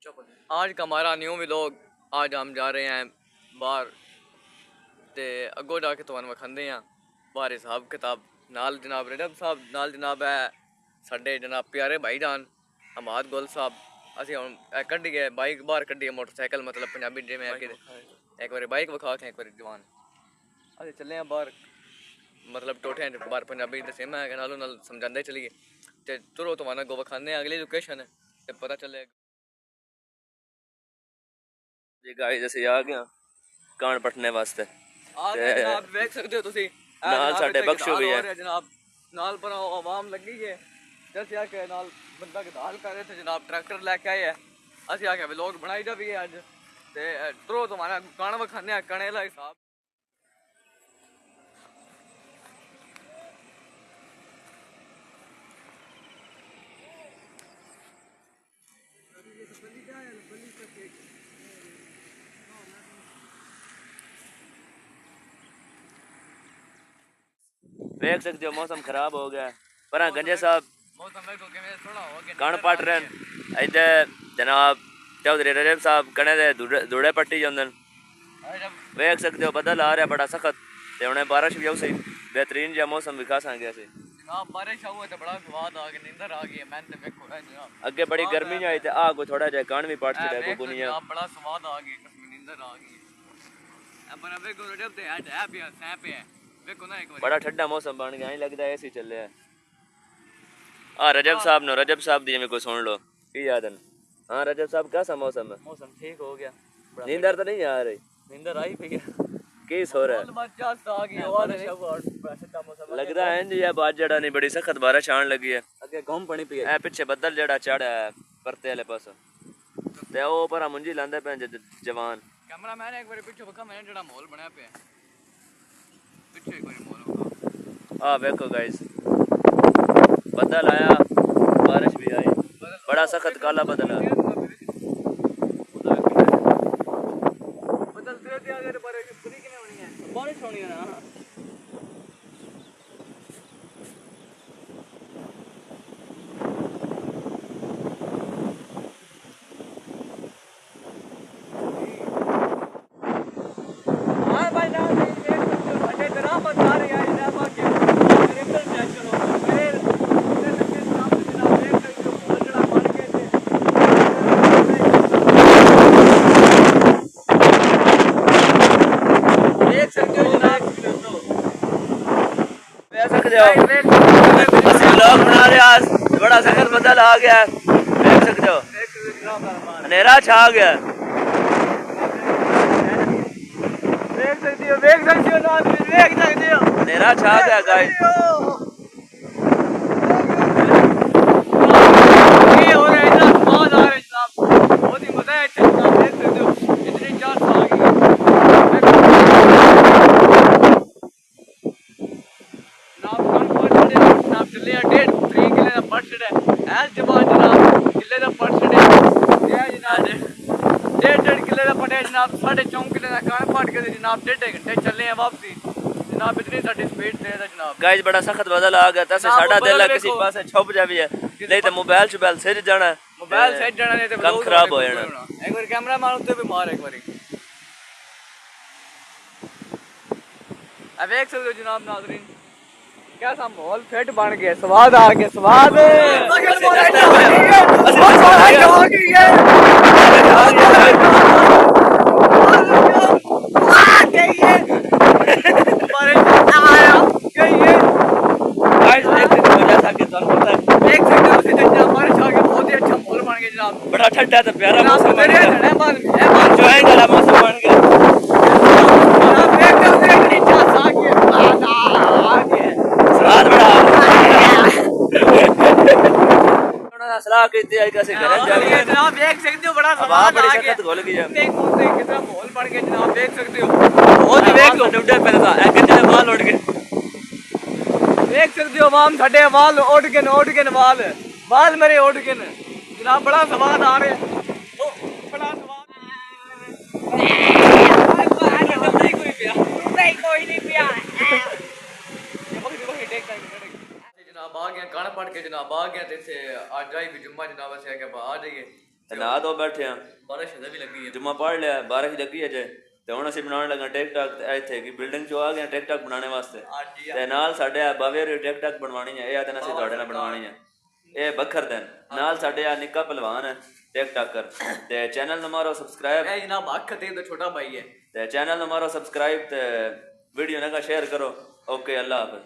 आज का हमारा न्यू व्लॉग। आज हम जा रहे हैं बाहर ते अगो जाके तुहानू विखांदे हैं बाहर हिसाब किताब। नाल जनाब रजब साहब, नाल जनाब है साडे जनाब प्यारे भाईजान हमाद गुल साहब। असीं हुण कड्ढी गए बाइक बाहर कड्ढी है, मोटरसाइकिल मतलब पंजाबी जिवें एक बारी बाइक विखा के एक बारी जवान असीं चले हैं बाहर, मतलब टोठियां च बाहर पंजाबी दस्से मैं नालों नाल समझांदे चलिए ते तुरो तुहानू अगो विखांदे हैं अगली लोकेशन ते पता चले। जी गाइस ਅਸੀਂ ਆ ਗਏ ਕਾਣ ਪਟਨੇ ਵਾਸਤੇ आगे जनाब देख सकते हो तुसी नाल साडे बख्शो भी है जनाब नाल पर आवाम लगी है जैसे आके नाल बंदा गदाल कर रहे थे जनाब ट्रैक्टर लेके आए है असि आके व्लॉग बनाई दा भी है अज ते ट्रो तुम्हारा कण वखाने कणे दा हिसाब। देख सकते हो मौसम खराब हो गया पर गंजे साहब कण पट रहे हैं इधर जनाब चौधरी रजब साहब कने दे धुड़े पट्टी जांदन। देख सकते हो बदल आ रहा बड़ा सख्त ते हुणे बारिश भी उसी बेहतरीन जा मौसम विखा सांगे असी जनाब बारिश हुआ ते बड़ा स्वाद आ गया नींदर आ गई मैं ते देखो जनाब अगे बड़ी गर्मी आई ते आ को थोड़ा जा कण भी पट छड़े को बुनिया बड़ा स्वाद आ गई कसम नींदर आ गई अपन अबे को रजब ते आज है पिया सै पे देखो ना एक बार बड़ा ठंडा मौसम बन गया लगदा है ऐसे चले आ रजब साहब दी को सुन लो की याद है। हाँ रजब साहब कैसा मौसम है? मौसम ठीक हो गया, नींदर तो नहीं आ रही? नींदर आई पई है की सो रहा है लगदा है जी ये बात जड़ा नहीं बड़ी सख्त बारिश आने लगी है अगे घूम पड़ी पई है पीछे बदल जड़ा चढ़ा है परते वाले पास ते ओ पर मुंजी लांदे पे जवान कैमरामैन एक बार पीछे बका मैंने जड़ा माहौल बनाया पे पीछे एक बार माहौल आ देखो गाइस बदल आया बारिश भी आई बड़ा सख्त काला बदल है बारिश होनी है ना बना रहे बड़ा सख्त बदल आ गया देख सकते हो अंधेरा छा गया देख सकते हो अंधेरा छा गया गाइस ये हो रहा है इतना स्वाद आ रहा है जनाब बहुत ही मजा है जनाब देख सकते हो इतनी चार आ गई जनाब चले 1.5-3 किले का पट छड़े ऐस जवान जनाब किले का पट छड़े जनाब 1.5 किले का पटे जनाब 4.5 किले का कान पट के जनाब 1.5 घंटे चले हैं वापसी जनाब इतनी साडी स्पीड तेज है जनाब गाइस बड़ा सख्त बदल आ गया तसे साडा दिल किसी पासे छुप जावी है नहीं तो मोबाइल सिर जाना मोबाइल सेट जाना नहीं तो काम खराब हो जाना एक बार कैमरा मार उते भी मार एक बारी अब देख सकते हो जनाब नाज़रीन कैसा माहौल फिट बन गया स्वाद आ गया स्वाद बड़ा ठंडा तो प्यारा मौसम बन गया मौसम बन गया स्वाद बड़ा सलाह कीती है कैसे घर जाके जनाब देख सकते हो बड़ा स्वाद आ गया घुल गई कितना माहौल बन गया जनाब देख सकते हो बहुत ही देख डुडे पैदा है कितने बाल उड़ गए देख सकते हो वाम साडे वाल उड़ गए वाल मेरे उड़ गए जनाब बड़ा स्वाद आ रहा है बड़ा स्वाद कोई नहीं पिया जनाब आ गया कण पड़ के जनाब आ गया ते आज आई भी जुम्मा जनाब से आ गया आ जाइए ਤੇ ਨਾ ਦੋ ਬੈਠੇ ਆ ਬਾਰਿਸ਼ ਵੀ ਲੱਗੀ ਹੈ ਜੁਮਾ ਪੜ ਲਿਆ ਬਾਰਿਸ਼ ਲੱਗੀ ਅਜੇ ਤੇ ਹੁਣ ਅਸੀਂ ਬਣਾਉਣ ਲੱਗਾ ਟਿਕਟਕ ਇੱਥੇ ਕਿ ਬਿਲਡਿੰਗ ਚੋਂ ਆ ਗਏ ਟਿਕਟਕ ਬਣਾਉਣੇ ਵਾਸਤੇ ਤੇ ਨਾਲ ਸਾਡੇ ਆ ਬਾਵੇਰੀ ਟਿਕਟਕ ਬਣਵਾਣੀ ਹੈ ਇਹ ਆ ਦਿਨ ਅਸੀਂ ਤੁਹਾਡੇ ਨਾਲ ਬਣਵਾਣੀ ਹੈ ਇਹ ਬਖਰ ਦਿਨ ਨਾਲ ਸਾਡੇ ਆ ਨਿੱਕਾ ਪਹਿਲਵਾਨ ਹੈ टिकटॉकर ते चैनल हमारा सब्सक्राइब है जनाब आख ते तो छोटा भाई है ते चैनल हमारा सब्सक्राइब ते वीडियो ना शेयर करो ओके अल्लाह हाफिज।